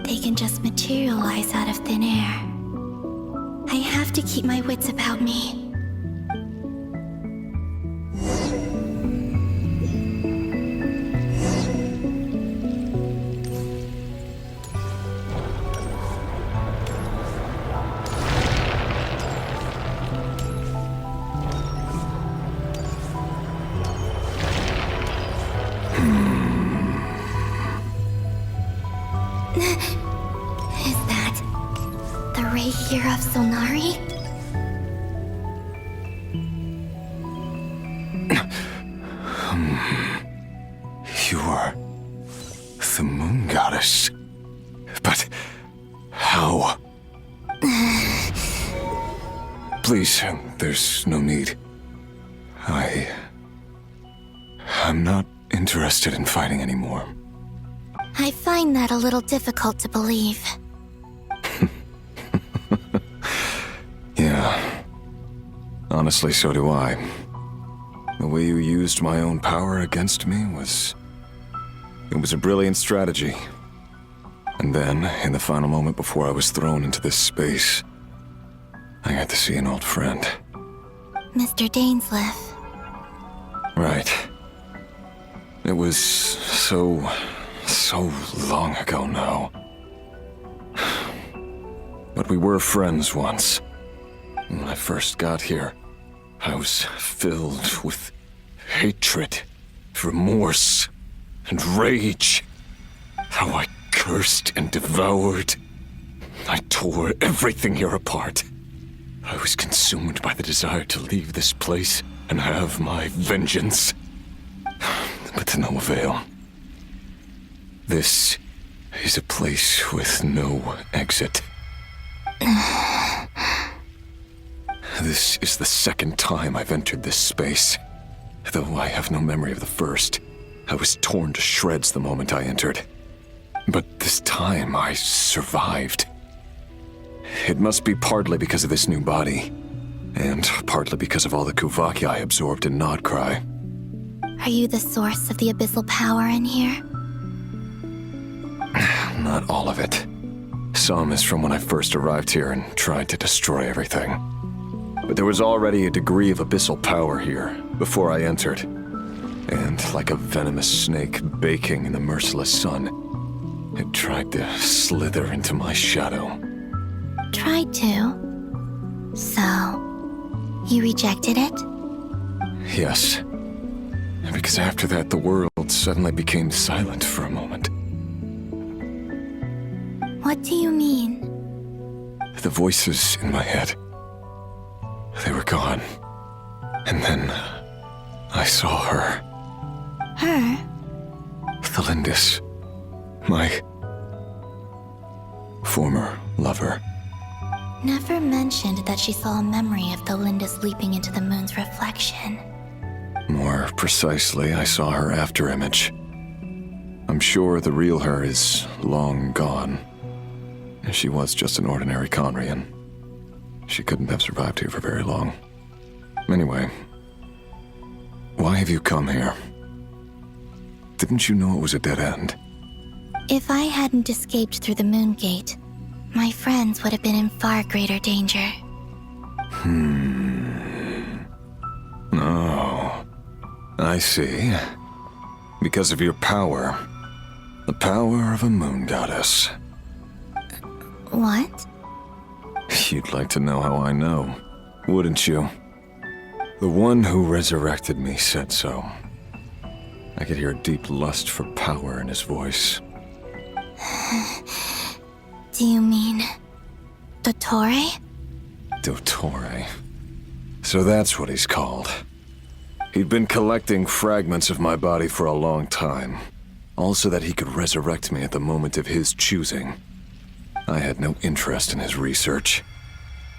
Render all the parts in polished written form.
they can just materialize out of thin air. I have to keep my wits about me. Is that the ray here of Sonari? You are the moon goddess. But how? Please, there's no need. I'm not interested in fighting anymore. I find that a little difficult to believe. Yeah. Honestly, so do I. The way you used my own power against me was a brilliant strategy. And then, in the final moment before I was thrown into this space, I got to see an old friend. Mr. Dainsleif. Right. It was so long ago now. But we were friends once. When I first got here, I was filled with hatred, remorse, and rage. How I cursed and devoured. I tore everything here apart. I was consumed by the desire to leave this place and have my vengeance. But to no avail. This is a place with no exit. This is the second time I've entered this space. Though I have no memory of the first. I was torn to shreds the moment I entered. But this time I survived. It must be partly because of this new body, and partly because of all the Kuvaki I absorbed in Nodcry. Are you the source of the abyssal power in here? Not all of it. Some is from when I first arrived here and tried to destroy everything. But there was already a degree of abyssal power here before I entered. And like a venomous snake baking in the merciless sun, it tried to slither into my shadow. Tried to? So, you rejected it? Yes. Because after that, the world suddenly became silent for a moment. What do you mean? The voices in my head, they were gone. And then I saw her. Her? The Lindis. My former lover. Never mentioned that she saw a memory of the Lindis leaping into the moon's reflection. More precisely, I saw her afterimage. I'm sure the real her is long gone. She was just an ordinary Conrian. She couldn't have survived here for very long. Anyway, why have you come here? Didn't you know it was a dead end? If I hadn't escaped through the moon gate, my friends would have been in far greater danger. Oh, I see. Because of your power. The power of a moon goddess. What? You'd like to know how I know, wouldn't you? The one who resurrected me said so. I could hear a deep lust for power in his voice. Do you mean... Dottore? Dottore. So that's what he's called. He'd been collecting fragments of my body for a long time. All so that he could resurrect me at the moment of his choosing. I had no interest in his research.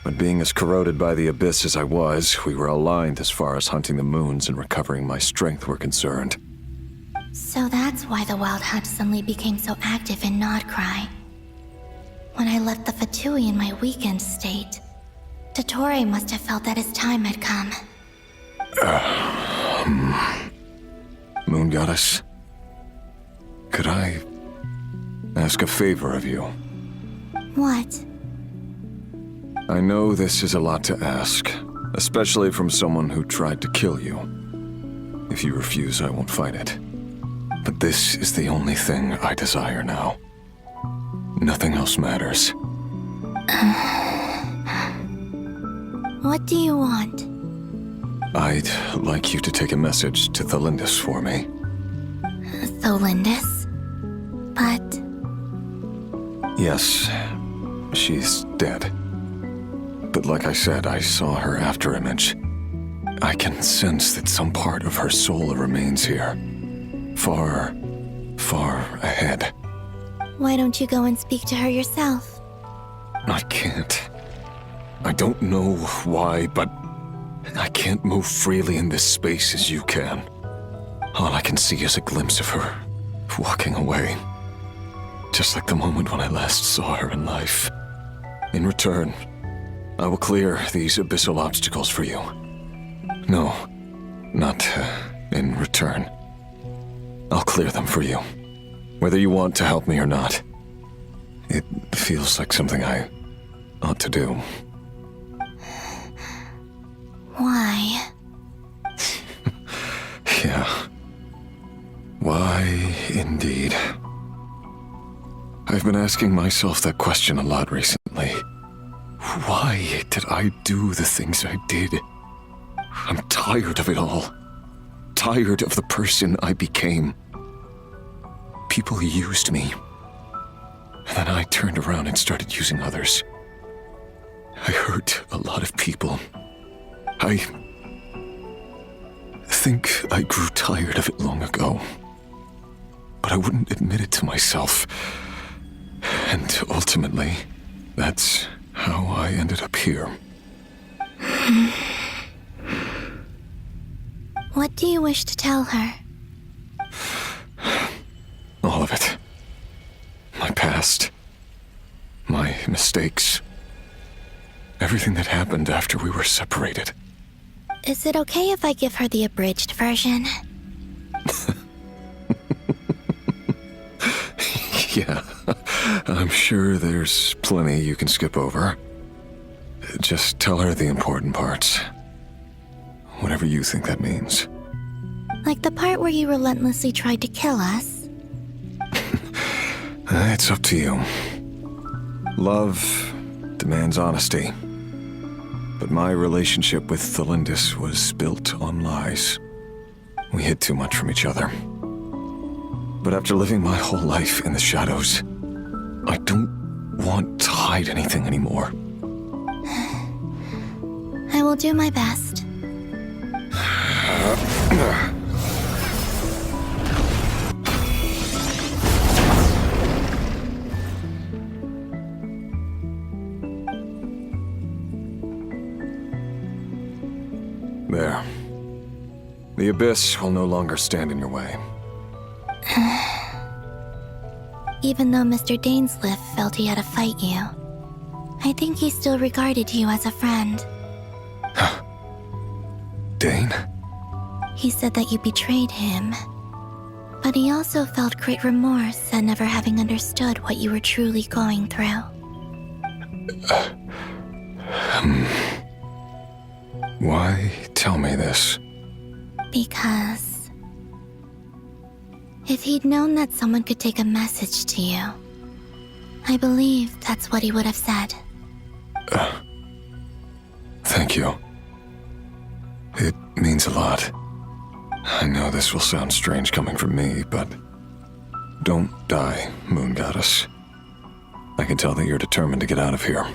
But being as corroded by the abyss as I was, we were aligned as far as hunting the moons and recovering my strength were concerned. So that's why the Wild Hunt suddenly became so active in Nodcry. When I left the Fatui in my weakened state, Dottore must have felt that his time had come. Moon Goddess? Could I ask a favor of you. What? I know this is a lot to ask, especially from someone who tried to kill you. If you refuse, I won't fight it. But this is the only thing I desire now. Nothing else matters. What do you want? I'd like you to take a message to Thelindis for me. Tholindis? But... Yes, she's dead. But like I said, I saw her afterimage. I can sense that some part of her soul remains here. Far, far ahead. why don't you go and speak to her yourself? I can't. I don't know why, but I can't move freely in this space as you can. All I can see is a glimpse of her, walking away. Just like the moment when I last saw her in life. In return, I will clear these abyssal obstacles for you. No, not in return. I'll clear them for you. Whether you want to help me or not. It feels like something I ought to do. Why? Yeah. Why, indeed. I've been asking myself that question a lot recently. Why did I do the things I did? I'm tired of it all. Tired of the person I became. People used me. And then I turned around and started using others. I hurt a lot of people. I think I grew tired of it long ago. But I wouldn't admit it to myself. And ultimately, that's how I ended up here. What do you wish to tell her? All of it. My past. My mistakes. Everything that happened after we were separated. Is it okay if I give her the abridged version? Yeah, I'm sure there's plenty you can skip over. Just tell her the important parts. Whatever you think that means. Like the part where you relentlessly tried to kill us? It's up to you. Love demands honesty. But my relationship with Thelindis was built on lies. We hid too much from each other. But after living my whole life in the shadows, I don't want to hide anything anymore. I will do my best. There. The abyss will no longer stand in your way. Even though Mr. Dainsliff felt he had to fight you, I think he still regarded you as a friend. Dane? He said that you betrayed him, but he also felt great remorse at never having understood what you were truly going through. Why tell me this? Because if he'd known that someone could take a message to you, I believe that's what he would have said. Thank you. It means a lot. I know this will sound strange coming from me, but don't die, Moon Goddess. I can tell that you're determined to get out of here.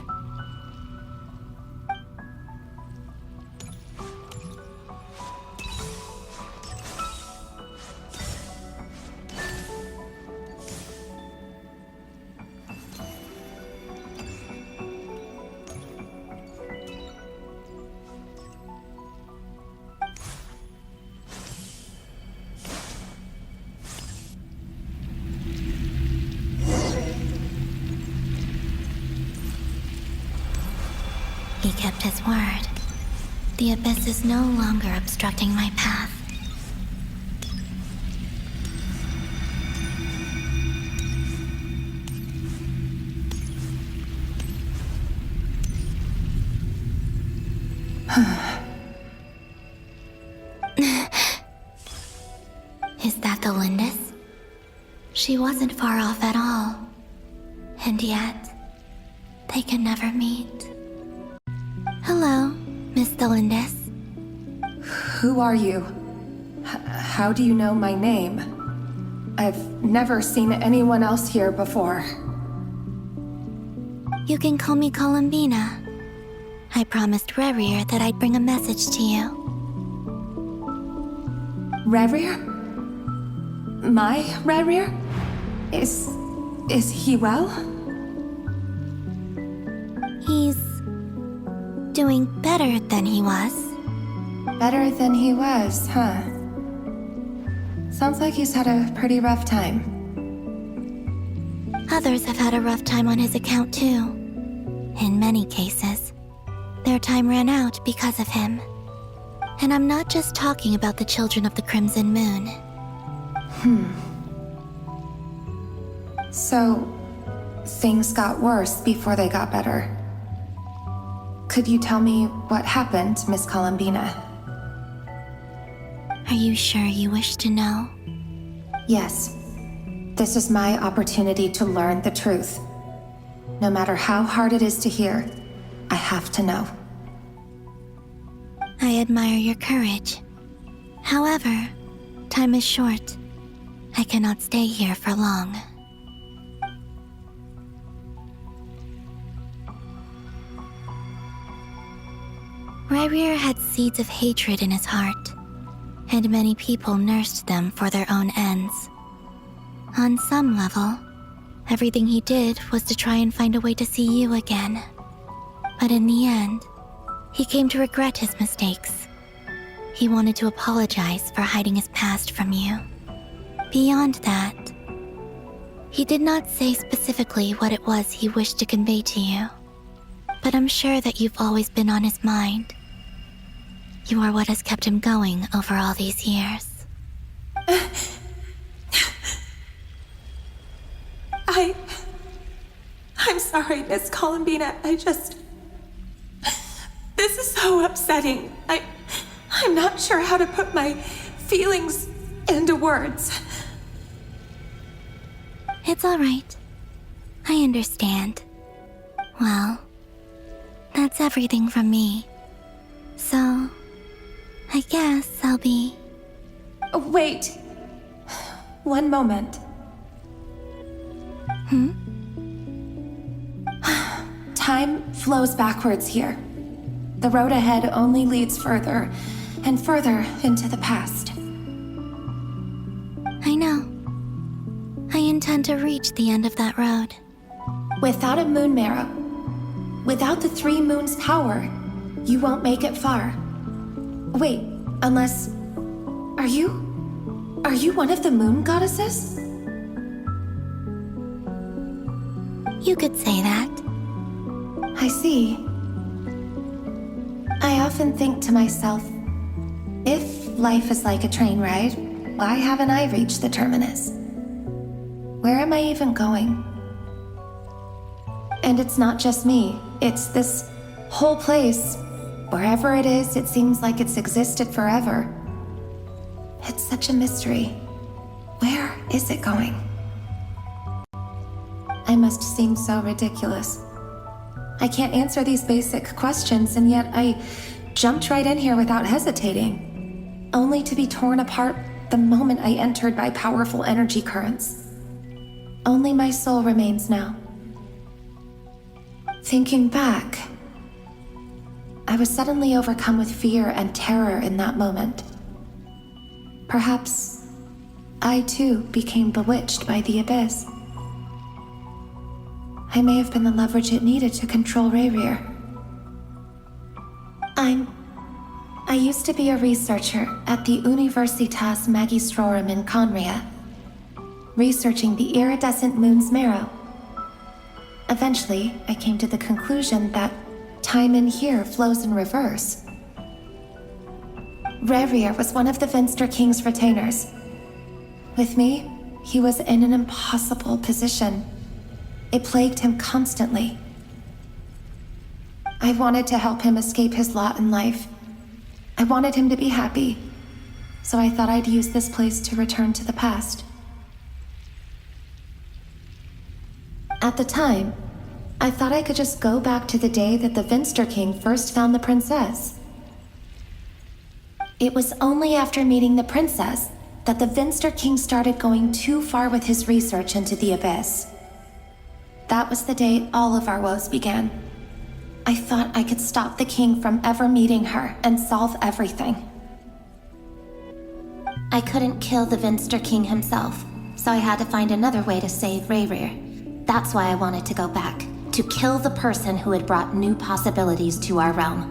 He kept his word. The abyss is no longer obstructing my path. She wasn't far off at all. And yet, they can never meet. Hello, Miss Delindis. Who are you? How do you know my name? I've never seen anyone else here before. You can call me Columbina. I promised Rerir that I'd bring a message to you. Rerir? My Rerir? Is he well? He's doing better than he was. Better than he was, huh? Sounds like he's had a pretty rough time. Others have had a rough time on his account too. In many cases, their time ran out because of him. And I'm not just talking about the children of the Crimson Moon. So, things got worse before they got better. Could you tell me what happened, Miss Columbina? Are you sure you wish to know? Yes. This is my opportunity to learn the truth. No matter how hard it is to hear, I have to know. I admire your courage. However, time is short. I cannot stay here for long. Rerir had seeds of hatred in his heart, and many people nursed them for their own ends. On some level, everything he did was to try and find a way to see you again. But in the end, he came to regret his mistakes. He wanted to apologize for hiding his past from you. Beyond that, he did not say specifically what it was he wished to convey to you. But I'm sure that you've always been on his mind. You are what has kept him going over all these years. I'm sorry, Miss Columbina. This is so upsetting. I'm not sure how to put my feelings into words. It's all right. I understand. Well, that's everything from me. So, I guess I'll be... Wait. One moment. Time flows backwards here. The road ahead only leads further and further into the past. I know. I intend to reach the end of that road. Without a moon marrow, without the 3 moons' power, you won't make it far. Wait, unless... Are you one of the moon goddesses? You could say that. I see. I often think to myself, if life is like a train ride, why haven't I reached the terminus? Where am I even going? And it's not just me, it's this whole place. Wherever it is, it seems like it's existed forever. It's such a mystery. Where is it going? I must seem so ridiculous. I can't answer these basic questions, and yet I jumped right in here without hesitating, only to be torn apart the moment I entered by powerful energy currents. Only my soul remains now. Thinking back, I was suddenly overcome with fear and terror in that moment. Perhaps I too became bewitched by the abyss. I may have been the leverage it needed to control Rerir. I used to be a researcher at the Universitas Magistrorum in Conria, researching the iridescent moon's marrow. Eventually, I came to the conclusion that time in here flows in reverse. Rerir was one of the Venster King's retainers. With me, he was in an impossible position. It plagued him constantly. I wanted to help him escape his lot in life. I wanted him to be happy, so I thought I'd use this place to return to the past. At the time, I thought I could just go back to the day that the Vinster King first found the princess. It was only after meeting the princess that the Vinster King started going too far with his research into the abyss. That was the day all of our woes began. I thought I could stop the king from ever meeting her and solve everything. I couldn't kill the Vinster King himself, so I had to find another way to save Rayrir. That's why I wanted to go back, to kill the person who had brought new possibilities to our realm.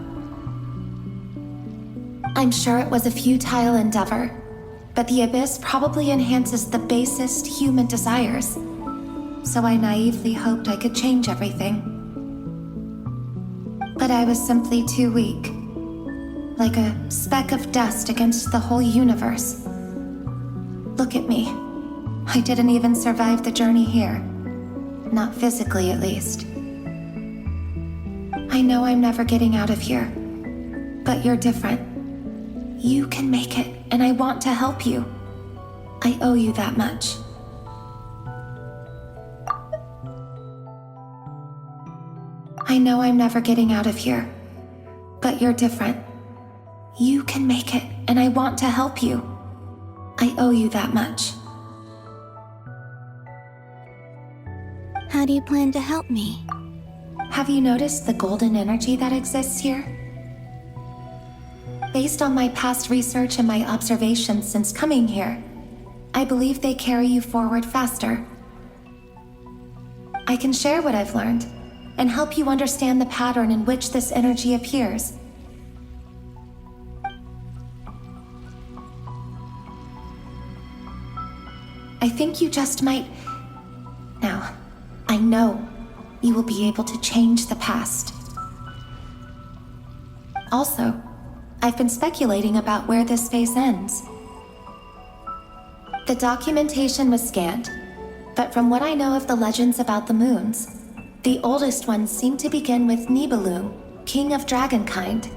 I'm sure it was a futile endeavor, but the abyss probably enhances the basest human desires. So I naively hoped I could change everything. But I was simply too weak. Like a speck of dust against the whole universe. Look at me. I didn't even survive the journey here. Not physically, at least. I know I'm never getting out of here. But you're different. You can make it, and I want to help you. I owe you that much. I know I'm never getting out of here. But you're different. You can make it, and I want to help you. I owe you that much. How do you plan to help me? Have you noticed the golden energy that exists here? Based on my past research and my observations since coming here, I believe they carry you forward faster. I can share what I've learned and help you understand the pattern in which this energy appears. I think you just might... Now, I know you will be able to change the past. Also, I've been speculating about where this space ends. The documentation was scanned, but from what I know of the legends about the moons, the oldest ones seem to begin with Nibelung, king of dragonkind.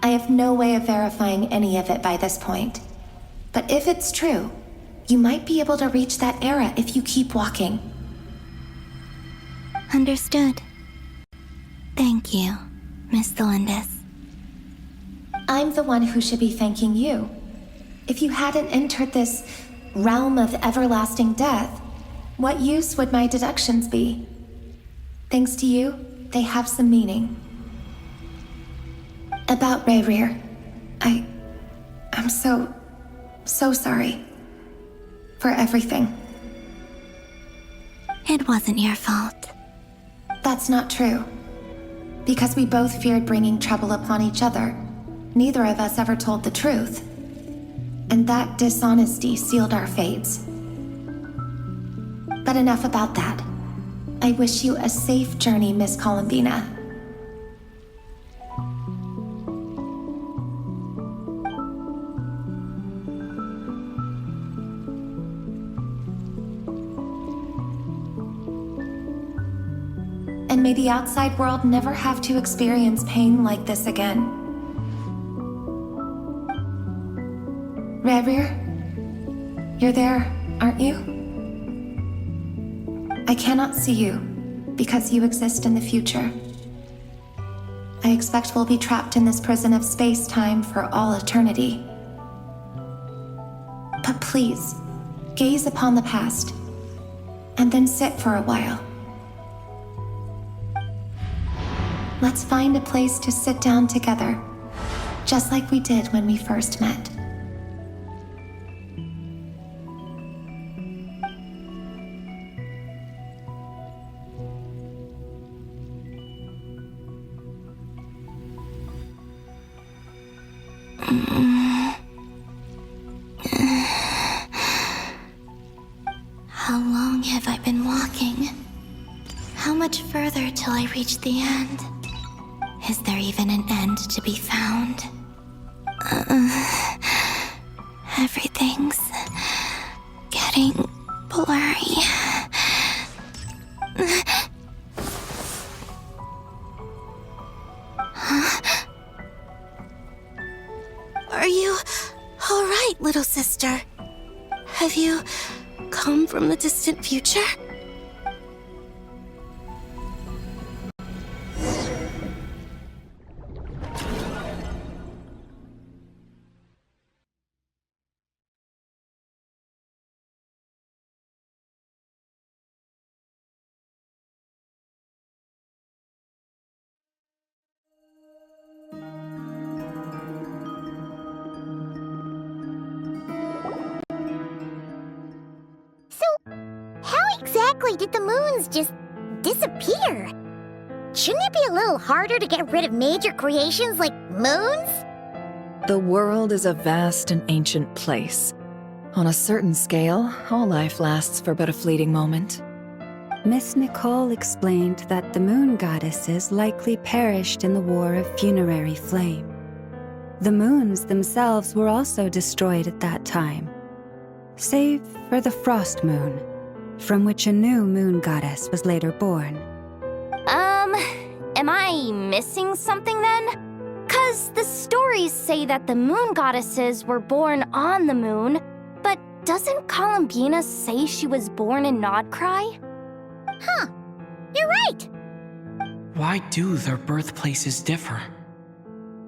I have no way of verifying any of it by this point, but if it's true, you might be able to reach that era if you keep walking. Understood. Thank you, Miss Delindis. I'm the one who should be thanking you. If you hadn't entered this realm of everlasting death, what use would my deductions be? Thanks to you, they have some meaning. About Rayrir, I'm so sorry. For everything. It wasn't your fault. That's not true. Because we both feared bringing trouble upon each other, neither of us ever told the truth. And that dishonesty sealed our fates. But enough about that. I wish you a safe journey, Miss Columbina. And may the outside world never have to experience pain like this again. Rayrir, you're there, aren't you? I cannot see you, because you exist in the future. I expect we'll be trapped in this prison of space-time for all eternity. But please, gaze upon the past, and then sit for a while. Let's find a place to sit down together, just like we did when we first met. How long have I been walking? How much further till I reach the end? Is there even an end to be found? Everything's getting blurry. Are you all right, little sister? Have you come from the distant future? exactly did the moons just disappear? Shouldn't it be a little harder to get rid of major creations like moons? The world is a vast and ancient place. On a certain scale, all life lasts for but a fleeting moment. Miss Nicole explained that the moon goddesses likely perished in the War of Funerary Flame. The moons themselves were also destroyed at that time, save for the Frost Moon, from which a new moon goddess was later born. Am I missing something then? 'Cause the stories say that the moon goddesses were born on the moon, but doesn't Columbina say she was born in Nodcry? Huh, you're right! Why do their birthplaces differ?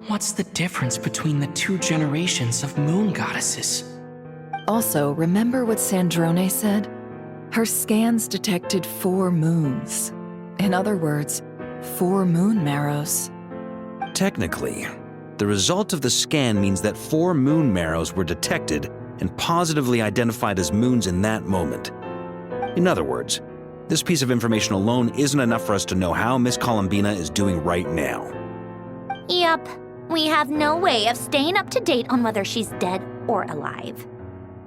What's the difference between the two generations of moon goddesses? Also, remember what Sandrone said? Her scans detected 4 moons. In other words, 4 moon marrows. Technically, the result of the scan means that 4 moon marrows were detected and positively identified as moons in that moment. In other words, this piece of information alone isn't enough for us to know how Miss Columbina is doing right now. Yep, we have no way of staying up to date on whether she's dead or alive.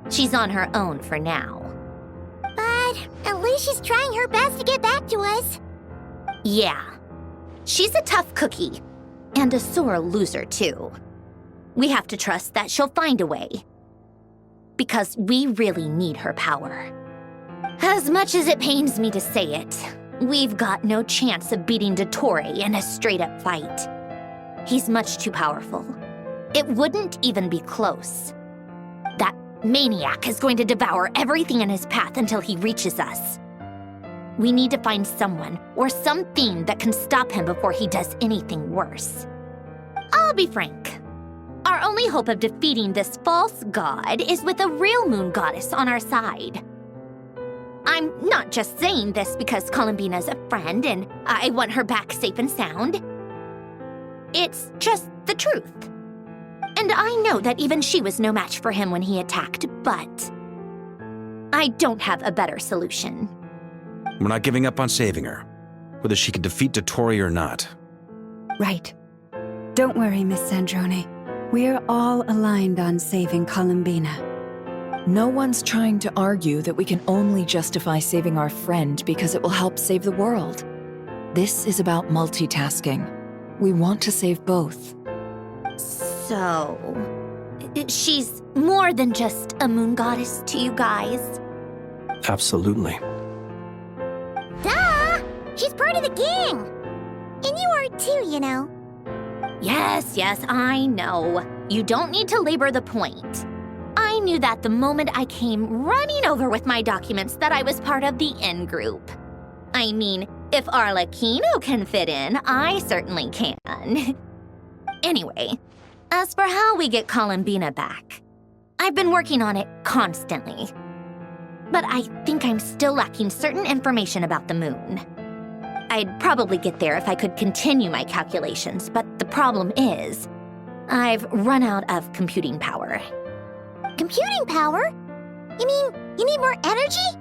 She's on her own for now. But at least she's trying her best to get back to us. Yeah. She's a tough cookie. And a sore loser, too. We have to trust that she'll find a way. Because we really need her power. As much as it pains me to say it, we've got no chance of beating Dottore in a straight-up fight. He's much too powerful. It wouldn't even be close. That maniac is going to devour everything in his path until he reaches us. We need to find someone or something that can stop him before he does anything worse. I'll be frank. Our only hope of defeating this false god is with a real moon goddess on our side. I'm not just saying this because Columbina's a friend and I want her back safe and sound. It's just the truth. And I know that even she was no match for him when he attacked, but I don't have a better solution. We're not giving up on saving her, whether she can defeat Dottore or not. Right. Don't worry, Miss Sandrone. We're all aligned on saving Columbina. No one's trying to argue that we can only justify saving our friend because it will help save the world. This is about multitasking. We want to save both. So, she's more than just a moon goddess to you guys? Absolutely. Duh! She's part of the gang! And you are too, you know. Yes, I know. You don't need to labor the point. I knew that the moment I came running over with my documents that I was part of the in-group. I mean, if Arlecchino can fit in, I certainly can. Anyway, as for how we get Columbina back, I've been working on it constantly. But I think I'm still lacking certain information about the moon. I'd probably get there if I could continue my calculations, but the problem is, I've run out of computing power. Computing power? You mean you need more energy?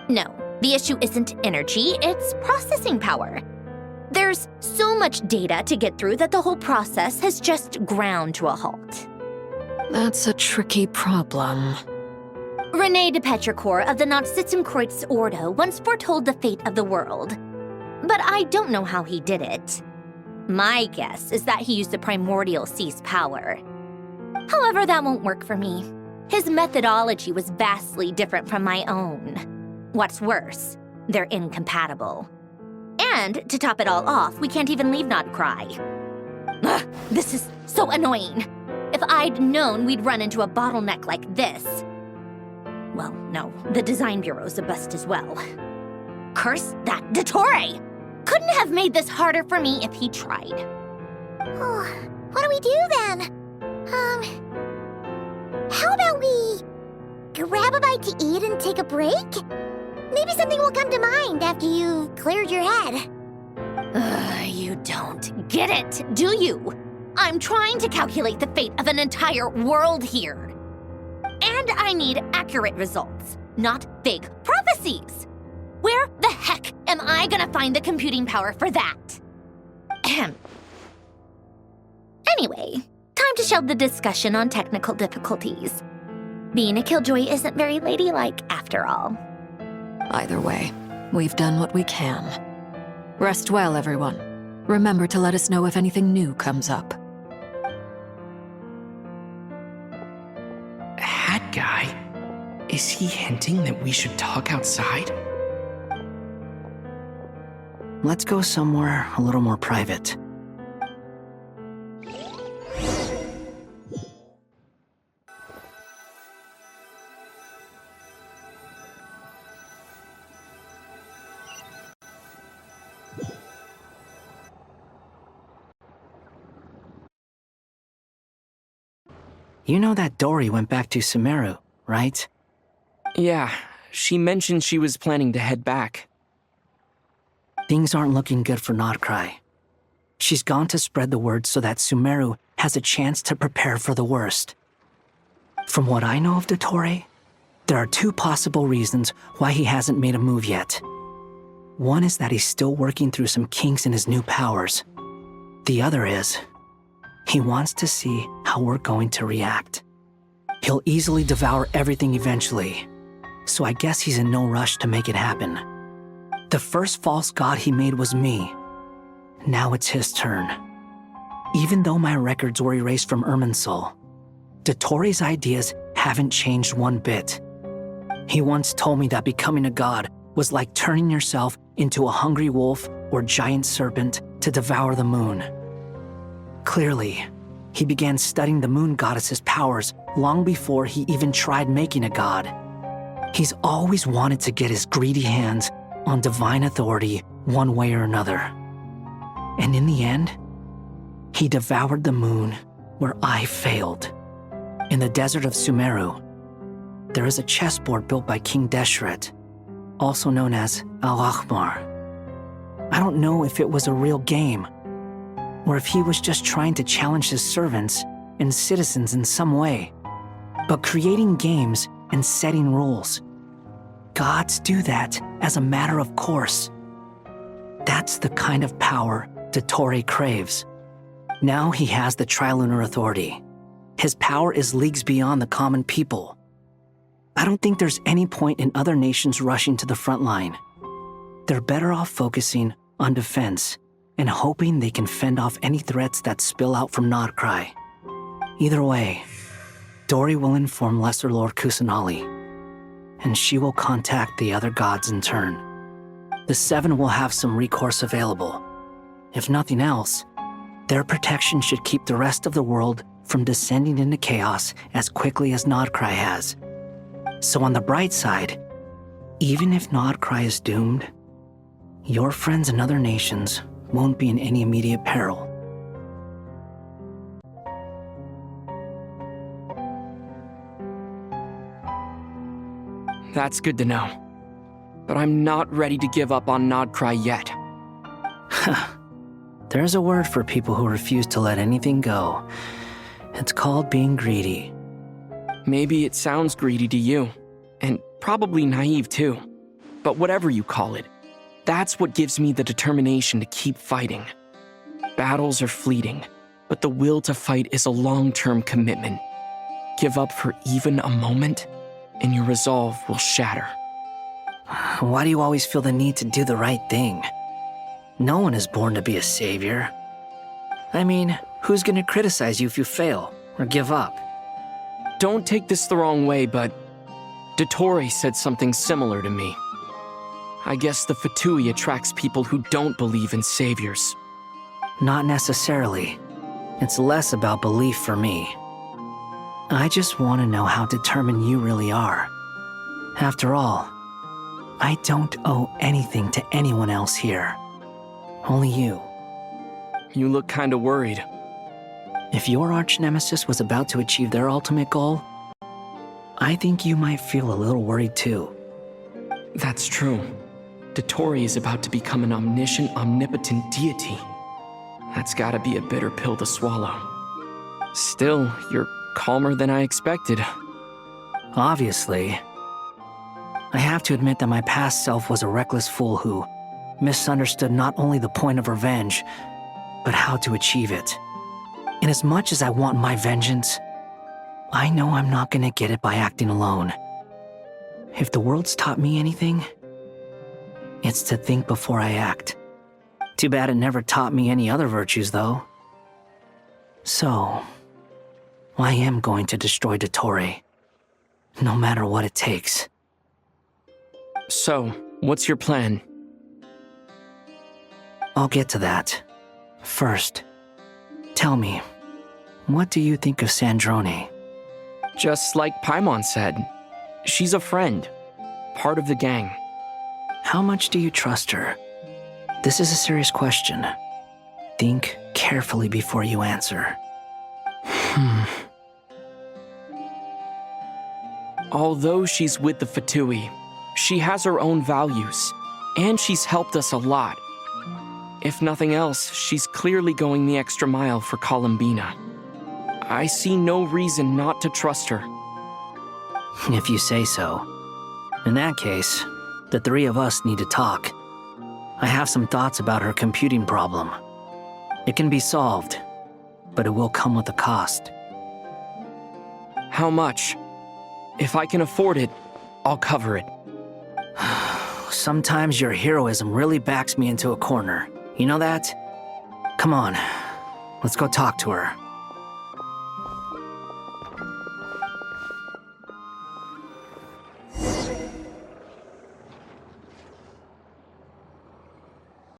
No, the issue isn't energy, it's processing power. There's so much data to get through that the whole process has just ground to a halt. That's a tricky problem. René de Petrichor of the Nazissenkreuz Ordo once foretold the fate of the world. But I don't know how he did it. My guess is that he used the primordial sea's power. However, that won't work for me. His methodology was vastly different from my own. What's worse, they're incompatible. And to top it all off, we can't even leave Nodcry. Ugh, this is so annoying. If I'd known we'd run into a bottleneck like this. Well, no, the design bureau's a bust as well. Curse that Dottore! Couldn't have made this harder for me if he tried. Oh, what do we do then? How about we grab a bite to eat and take a break? Maybe something will come to mind after you've cleared your head. You don't get it, do you? I'm trying to calculate the fate of an entire world here. And I need accurate results, not vague prophecies. Sissies! Where the heck am I gonna find the computing power for that? Ahem. Anyway, time to shelve the discussion on technical difficulties. Being a killjoy isn't very ladylike, after all. Either way, we've done what we can. Rest well, everyone. Remember to let us know if anything new comes up. Hat guy? Is he hinting that we should talk outside? Let's go somewhere a little more private. You know that Dory went back to Sumeru, right? Yeah, she mentioned she was planning to head back. Things aren't looking good for Nodcry. She's gone to spread the word so that Sumeru has a chance to prepare for the worst. From what I know of Dottore, there are two possible reasons why he hasn't made a move yet. One is that he's still working through some kinks in his new powers. The other is, he wants to see how we're going to react. He'll easily devour everything eventually, so I guess he's in no rush to make it happen. The first false god he made was me. Now it's his turn. Even though my records were erased from Irminsul, Dottore's ideas haven't changed one bit. He once told me that becoming a god was like turning yourself into a hungry wolf or giant serpent to devour the moon. Clearly, he began studying the moon goddess's powers long before he even tried making a god. He's always wanted to get his greedy hands on divine authority one way or another. And in the end, he devoured the moon where I failed. In the desert of Sumeru, there is a chessboard built by King Deshret, also known as Al-Ahmar. I don't know if it was a real game, or if he was just trying to challenge his servants and citizens in some way. But creating games and setting rules, gods do that as a matter of course. That's the kind of power Dottore craves. Now he has the Trilunar Authority. His power is leagues beyond the common people. I don't think there's any point in other nations rushing to the front line. They're better off focusing on defense and hoping they can fend off any threats that spill out from Nodcry. Either way, Dory will inform Lesser Lord Kusanali, and she will contact the other gods in turn. The Seven will have some recourse available. If nothing else, their protection should keep the rest of the world from descending into chaos as quickly as Nodcry has. So on the bright side, even if Nodcry is doomed, your friends in other nations won't be in any immediate peril. That's good to know. But I'm not ready to give up on Nodcry yet. There's a word for people who refuse to let anything go. It's called being greedy. Maybe it sounds greedy to you, and probably naive too. But whatever you call it, that's what gives me the determination to keep fighting. Battles are fleeting, but the will to fight is a long-term commitment. Give up for even a moment, and your resolve will shatter. Why do you always feel the need to do the right thing? No one is born to be a savior. I mean, who's gonna criticize you if you fail or give up? Don't take this the wrong way, but Dottore said something similar to me. I guess the Fatui attracts people who don't believe in saviors. Not necessarily. It's less about belief for me. I just want to know how determined you really are. After all, I don't owe anything to anyone else here. Only you. You look kinda worried. If your arch-nemesis was about to achieve their ultimate goal, I think you might feel a little worried too. That's true. Dottore is about to become an omniscient, omnipotent deity. That's gotta be a bitter pill to swallow. Still, you're calmer than I expected. Obviously. I have to admit that my past self was a reckless fool who misunderstood not only the point of revenge, but how to achieve it. And as much as I want my vengeance, I know I'm not gonna get it by acting alone. If the world's taught me anything, it's to think before I act. Too bad it never taught me any other virtues, though. So, I am going to destroy Dottore, no matter what it takes. So, what's your plan? I'll get to that. First, tell me, what do you think of Sandrone? Just like Paimon said, she's a friend, part of the gang. How much do you trust her? This is a serious question. Think carefully before you answer. Although she's with the Fatui, she has her own values, and she's helped us a lot. If nothing else, she's clearly going the extra mile for Columbina. I see no reason not to trust her. If you say so. In that case, the three of us need to talk. I have some thoughts about her computing problem. It can be solved, but it will come with a cost. How much? If I can afford it, I'll cover it. Sometimes your heroism really backs me into a corner. You know that? Come on, let's go talk to her.